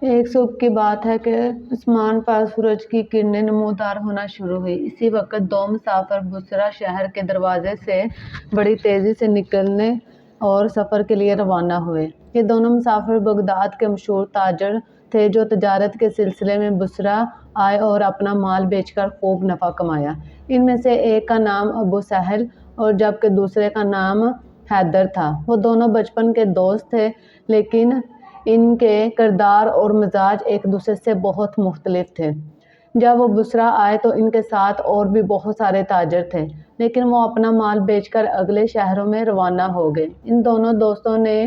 ایک صبح کی بات ہے کہ آسمان پر سورج کی کرنیں نمودار ہونا شروع ہوئی۔ اسی وقت دو مسافر بصرہ شہر کے دروازے سے بڑی تیزی سے نکلنے اور سفر کے لیے روانہ ہوئے۔ یہ دونوں مسافر بغداد کے مشہور تاجر تھے جو تجارت کے سلسلے میں بصرہ آئے اور اپنا مال بیچ کر خوب نفع کمایا۔ ان میں سے ایک کا نام ابو سہل اور جبکہ دوسرے کا نام حیدر تھا۔ وہ دونوں بچپن کے دوست تھے، لیکن ان کے کردار اور مزاج ایک دوسرے سے بہت مختلف تھے۔ جب وہ بصرہ آئے تو ان کے ساتھ اور بھی بہت سارے تاجر تھے، لیکن وہ اپنا مال بیچ کر اگلے شہروں میں روانہ ہو گئے۔ ان دونوں دوستوں نے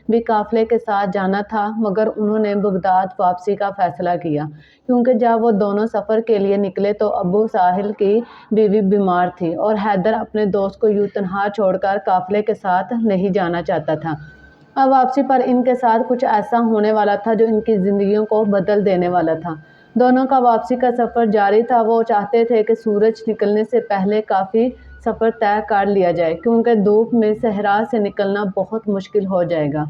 بھی قافلے کے ساتھ جانا تھا، مگر انہوں نے بغداد واپسی کا فیصلہ کیا، کیونکہ جب وہ دونوں سفر کے لیے نکلے تو ابو سہل کی بیوی بیمار تھی اور حیدر اپنے دوست کو یوں تنہا چھوڑ کر قافلے کے ساتھ نہیں جانا چاہتا تھا۔ اب واپسی پر ان کے ساتھ کچھ ایسا ہونے والا تھا جو ان کی زندگیوں کو بدل دینے والا تھا۔ دونوں کا واپسی کا سفر جاری تھا۔ وہ چاہتے تھے کہ سورج نکلنے سے پہلے کافی سفر طے کر لیا جائے، کیونکہ دھوپ میں صحرا سے نکلنا بہت مشکل ہو جائے گا۔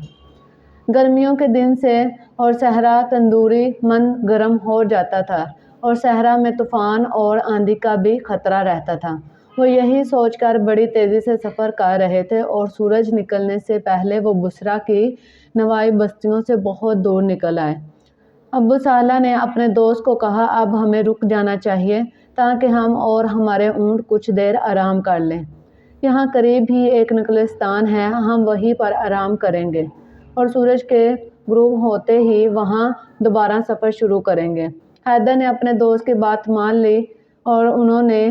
گرمیوں کے دن سے اور صحرا تندوری مند گرم ہو جاتا تھا اور صحرا میں طوفان اور آندھی کا بھی خطرہ رہتا تھا۔ وہ یہی سوچ کر بڑی تیزی سے سفر کر رہے تھے اور سورج نکلنے سے پہلے وہ بصرہ کی نواحی بستیوں سے بہت دور نکل آئے۔ ابو سہل نے اپنے دوست کو کہا، اب ہمیں رک جانا چاہیے تاکہ ہم اور ہمارے اونٹ کچھ دیر آرام کر لیں۔ یہاں قریب ہی ایک نخلستان ہے، ہم وہیں پر آرام کریں گے اور سورج کے غروب ہوتے ہی وہاں دوبارہ سفر شروع کریں گے۔ حیدر نے اپنے دوست کی بات مان لی اور انہوں نے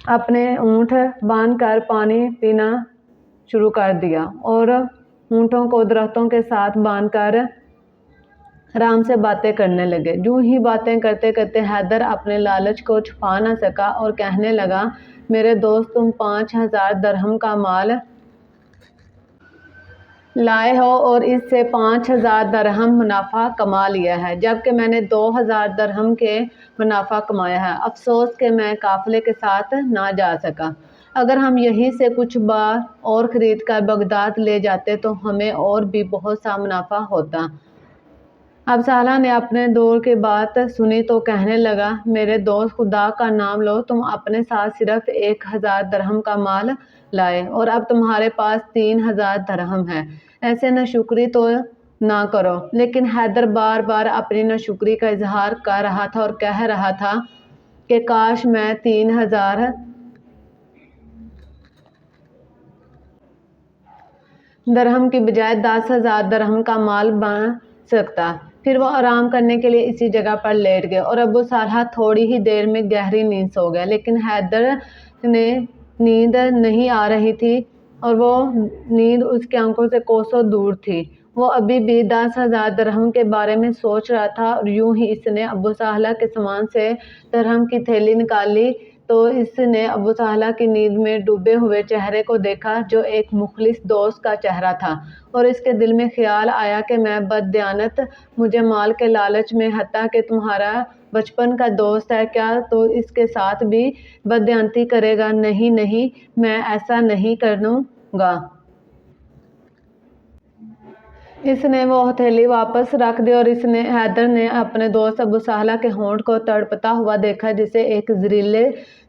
اپنے اونٹ باندھ کر پانی پینا شروع کر دیا اور اونٹوں کو درختوں کے ساتھ باندھ کر آرام سے باتیں کرنے لگے۔ یوں ہی باتیں کرتے کرتے حیدر اپنے لالچ کو چھپا نہ سکا اور کہنے لگا، میرے دوست، تم 5000 درہم کا مال لائے ہو اور اس سے 5000 درہم منافع کما لیا ہے، جبکہ میں نے 2000 درہم کے منافع کمایا ہے۔ افسوس کہ میں قافلے کے ساتھ نہ جا سکا۔ اگر ہم یہیں سے کچھ اور خرید کر بغداد لے جاتے تو ہمیں اور بھی بہت سا منافع ہوتا۔ اب سہل نے اپنے دوست کی بات سنی تو کہنے لگا، میرے دوست، خدا کا نام لو، تم اپنے ساتھ صرف 1000 درہم کا مال لائے اور اب تمہارے پاس 3000 درہم ہے۔ ایسے ناشکری تو نہ کرو۔ لیکن حیدر بار بار اپنی ناشکری کا اظہار کر رہا تھا اور کہہ رہا تھا کہ کاش میں 3000 درہم کی بجائے 10,000 درہم کا مال بنا سکتا۔ پھر وہ آرام کرنے کے لیے اسی جگہ پر لیٹ گئے اور ابو سہل تھوڑی ہی دیر میں گہری نیند سو گئے، لیکن حیدر نے نیند نہیں آ رہی تھی اور وہ نیند اس کی آنکھوں سے کوسوں دور تھی۔ وہ ابھی بھی 10,000 درہم کے بارے میں سوچ رہا تھا اور یوں ہی اس نے ابو سہل کے سامان سے درہم کی تھیلی نکالی تو اس نے ابو سہل کی نیند میں ڈوبے ہوئے چہرے کو دیکھا جو ایک مخلص دوست کا چہرہ تھا، اور اس کے دل میں خیال آیا کہ میں بددیانت، مجھے مال کے لالچ میں، حتیٰ کہ تمہارا بچپن کا دوست ہے، کیا تو اس کے ساتھ بھی بددیانتی کرے گا؟ نہیں نہیں، میں ایسا نہیں کروں گا۔ اس نے وہ تھیلی واپس رکھ دی اور حیدر نے اپنے دوست ابو سہل کے ہونٹ کو تڑپتا ہوا دیکھا جسے ایک زہریلے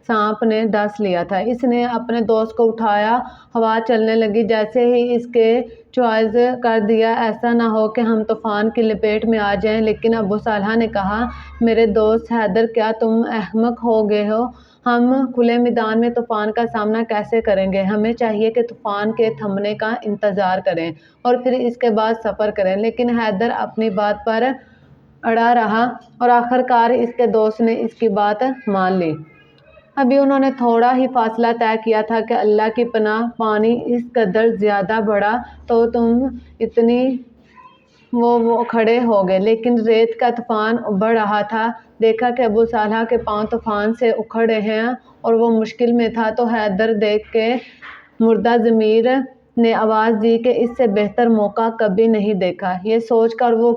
سانپ نے ڈس لیا تھا۔ اس نے اپنے دوست کو اٹھایا، ہوا چلنے لگی جیسے ہی اس کے چوائز کر دیا، ایسا نہ ہو کہ ہم طوفان کی لپیٹ میں آ جائیں۔ لیکن ابو سہل نے کہا، میرے دوست حیدر، کیا تم احمق ہو گئے ہو؟ ہم کھلے میدان میں طوفان کا سامنا کیسے کریں گے؟ ہمیں چاہیے کہ طوفان کے تھمنے کا انتظار کریں اور پھر اس کے بعد سفر کریں۔ لیکن حیدر اپنی بات پر اڑا رہا اور آخرکار اس کے دوست نے اس کی بات مان لی۔ ابھی انہوں نے تھوڑا ہی فاصلہ طے کیا تھا کہ اللہ کی پناہ، پانی اس قدر زیادہ بڑھا تو وہ کھڑے ہو گئے، لیکن ریت کا طوفان ابھر رہا تھا۔ دیکھا کہ ابو سہل کے پاؤں طوفان سے اکھڑ رہے ہیں اور وہ مشکل میں تھا تو حیدر دیکھ کے مردہ ضمیر نے آواز دی کہ اس سے بہتر موقع کبھی نہیں دیکھا۔ یہ سوچ کر وہ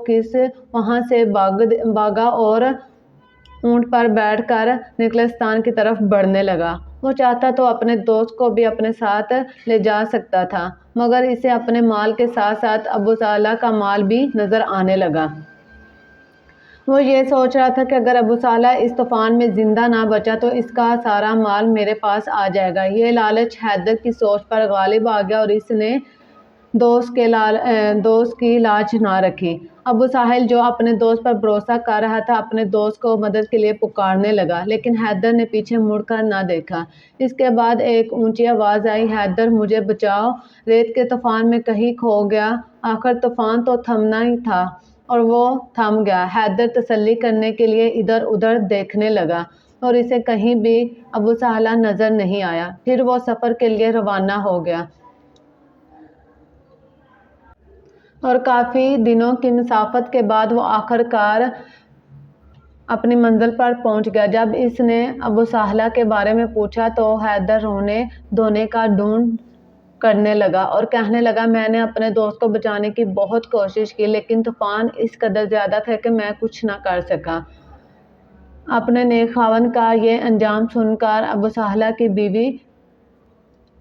وہاں سے بھاگا اور اونٹ پر بیٹھ کر نخلستان کی طرف بڑھنے لگا۔ وہ چاہتا تو اپنے دوست کو بھی اپنے ساتھ لے جا سکتا تھا، مگر اسے اپنے مال کے ساتھ ساتھ ابو سہل کا مال بھی نظر آنے لگا۔ وہ یہ سوچ رہا تھا کہ اگر ابو صالح اس طوفان میں زندہ نہ بچا تو اس کا سارا مال میرے پاس آ جائے گا۔ یہ لالچ حیدر کی سوچ پر غالب آ گیا اور اس نے دوست کی لاج نہ رکھی۔ ابو ساحل جو اپنے دوست پر بھروسہ کر رہا تھا اپنے دوست کو مدد کے لیے پکارنے لگا، لیکن حیدر نے پیچھے مڑ کر نہ دیکھا۔ اس کے بعد ایک اونچی آواز آئی، حیدر مجھے بچاؤ، ریت کے طوفان میں کہیں کھو گیا۔ آخر طوفان تو تھمنا ہی تھا اور وہ تھم گیا۔ حیدر تسلی کرنے کے لیے ادھر ادھر دیکھنے لگا اور اسے کہیں بھی ابو صالح نظر نہیں آیا۔ پھر وہ سفر کے لیے روانہ ہو گیا اور کافی دنوں کی مسافت کے بعد وہ آخر کار اپنی منزل پر پہنچ گیا۔ جب اس نے ابو صالح کے بارے میں پوچھا تو حیدر رونے دھونے کا ڈھونگ کرنے لگا اور کہنے لگا، میں نے اپنے دوست کو بچانے کی بہت کوشش کی لیکن طوفان اس قدر زیادہ تھا کہ میں کچھ نہ کر سکا۔ اپنے نیک خاوند کا یہ انجام سن کر ابو صالح کی بیوی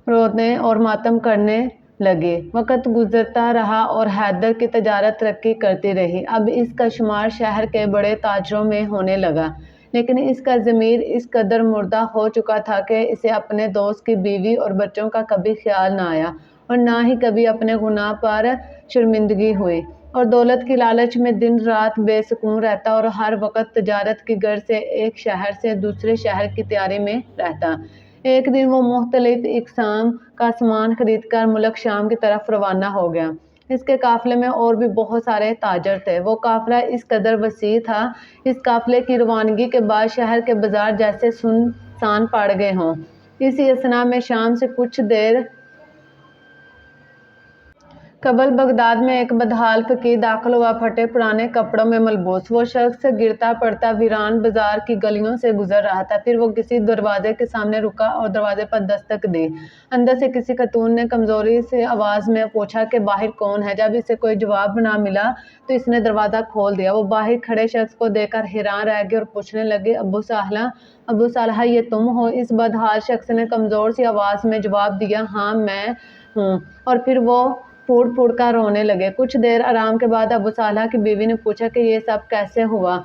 رونے اور ماتم کرنے لگی۔ وقت گزرتا رہا اور حیدر کی تجارت ترقی کرتی رہی۔ اب اس کا شمار شہر کے بڑے تاجروں میں ہونے لگا، لیکن اس کا ضمیر اس قدر مردہ ہو چکا تھا کہ اسے اپنے دوست کی بیوی اور بچوں کا کبھی خیال نہ آیا اور نہ ہی کبھی اپنے گناہ پر شرمندگی ہوئی، اور دولت کی لالچ میں دن رات بے سکون رہتا اور ہر وقت تجارت کی غرض سے ایک شہر سے دوسرے شہر کی تیاری میں رہتا۔ ایک دن وہ مختلف اقسام کا سامان خرید کر ملک شام کی طرف روانہ ہو گیا۔ اس کے قافلے میں اور بھی بہت سارے تاجر تھے۔ وہ قافلہ اس قدر وسیع تھا، اس قافلے کی روانگی کے بعد شہر کے بازار جیسے سنسان پڑ گئے ہوں۔ اسی اثنا میں شام سے کچھ دیر قبل بغداد میں ایک بدحال فقیر داخل ہوا، پھٹے پرانے کپڑوں میں ملبوس۔ وہ شخص گرتا پڑتا ویران بازار کی گلیوں سے گزر رہا تھا۔ پھر وہ کسی دروازے کے سامنے رکا اور دروازے پر دستک دی۔ اندر سے کسی خاتون نے کمزوری سی آواز میں پوچھا کہ باہر کون ہے؟ جب اسے کوئی جواب نہ ملا تو اس نے دروازہ کھول دیا۔ وہ باہر کھڑے شخص کو دیکھ کر حیران رہ گئی اور پوچھنے لگی، ابو صالح، ابو صالح، یہ تم ہو؟ اس بدحال شخص نے کمزور سی آواز میں جواب دیا، ہاں میں ہوں۔ اور پھر وہ پھوٹ پھوٹ کر رونے لگے۔ کچھ دیر آرام کے بعد ابو صالح کی بیوی نے پوچھا کہ یہ سب کیسے ہوا؟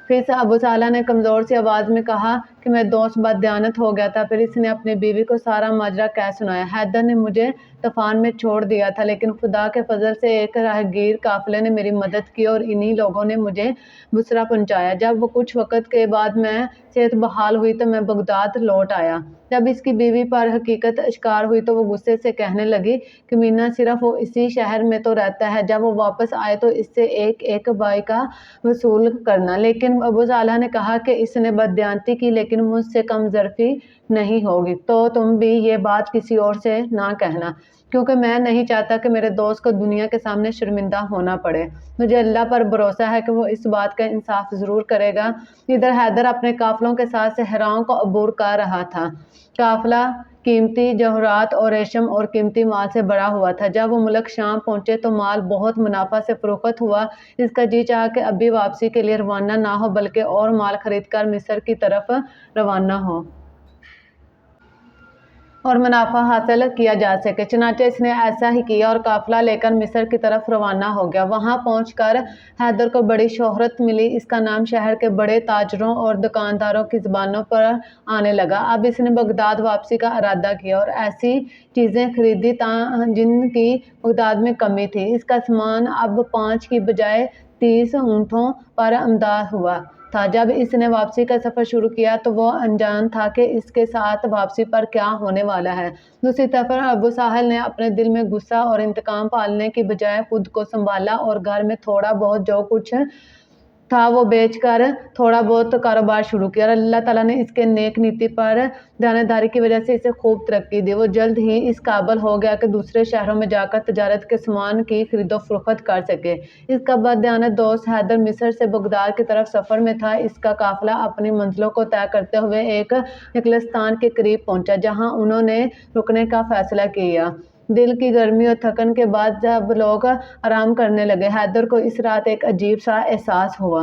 پھر ابو صالح نے کمزور سی آواز میں کہا کہ میرا دوست بددیانت ہو گیا تھا۔ پھر اس نے اپنی بیوی کو سارا ماجرا کہہ سنایا۔ حیدر نے مجھے طوفان میں چھوڑ دیا تھا، لیکن خدا کے فضل سے ایک راہگیر قافلے نے میری مدد کی اور انہی لوگوں نے مجھے بصرہ پہنچایا۔ جب کچھ وقت کے بعد میں صحت بحال ہوئی تو میں بغداد لوٹ آیا۔ جب اس کی بیوی پر حقیقت اشکار ہوئی تو وہ غصے سے کہنے لگی، کمینہ، صرف وہ اسی شہر میں تو رہتا ہے، جب وہ واپس آئے تو اس سے ایک ایک بائی کا وصول کرنا۔ لیکن ابو صالح نے کہا کہ اس نے بددیانتی کی لیکن مجھ سے کم ظرفی نہیں ہوگی، تو تم بھی یہ بات کسی اور سے نہ کہنا، کیونکہ میں نہیں چاہتا کہ میرے دوست کو دنیا کے سامنے شرمندہ ہونا پڑے۔ مجھے اللہ پر بھروسہ ہے کہ وہ اس بات کا انصاف ضرور کرے گا۔ ادھر حیدر اپنے قافلوں کے ساتھ صحراؤں کو عبور کر رہا تھا۔ قافلہ قیمتی جواہرات اور ریشم اور قیمتی مال سے بھرا ہوا تھا۔ جب وہ ملک شام پہنچے تو مال بہت منافع سے فروخت ہوا۔ اس کا جی چاہا کہ ابھی واپسی کے لیے روانہ نہ ہو بلکہ اور مال خرید کر مصر کی طرف روانہ ہو اور منافع حاصل کیا جا سکے۔ چنانچہ اس نے ایسا ہی کیا اور قافلہ لے کر مصر کی طرف روانہ ہو گیا۔ وہاں پہنچ کر حیدر کو بڑی شہرت ملی۔ اس کا نام شہر کے بڑے تاجروں اور دکانداروں کی زبانوں پر آنے لگا۔ اب اس نے بغداد واپسی کا ارادہ کیا اور ایسی چیزیں خریدی جن کی بغداد میں کمی تھی۔ اس کا سامان اب 5 کی بجائے 30 اونٹوں پر آمادہ ہوا تھا۔ جب اس نے واپسی کا سفر شروع کیا تو وہ انجان تھا کہ اس کے ساتھ واپسی پر کیا ہونے والا ہے۔ دوسری طرف ابو صالح نے اپنے دل میں غصہ اور انتقام پالنے کی بجائے خود کو سنبھالا اور گھر میں تھوڑا بہت جو کچھ تھا وہ بیچ کر تھوڑا بہت کاروبار شروع کیا، اور اللہ تعالیٰ نے اس کے نیک نیتی پر دیانتداری کی وجہ سے اسے خوب ترقی دی۔ وہ جلد ہی اس قابل ہو گیا کہ دوسرے شہروں میں جا کر تجارت کے سامان کی خرید و فروخت کر سکے۔ اس کا بددیانت دوست حیدر مصر سے بغداد کی طرف سفر میں تھا۔ اس کا قافلہ اپنی منزلوں کو طے کرتے ہوئے ایک نخلستان کے قریب پہنچا، جہاں انہوں نے رکنے کا فیصلہ کیا۔ دل کی گرمی اور تھکن کے بعد جب لوگ آرام کرنے لگے، حیدر کو اس رات ایک عجیب سا احساس ہوا۔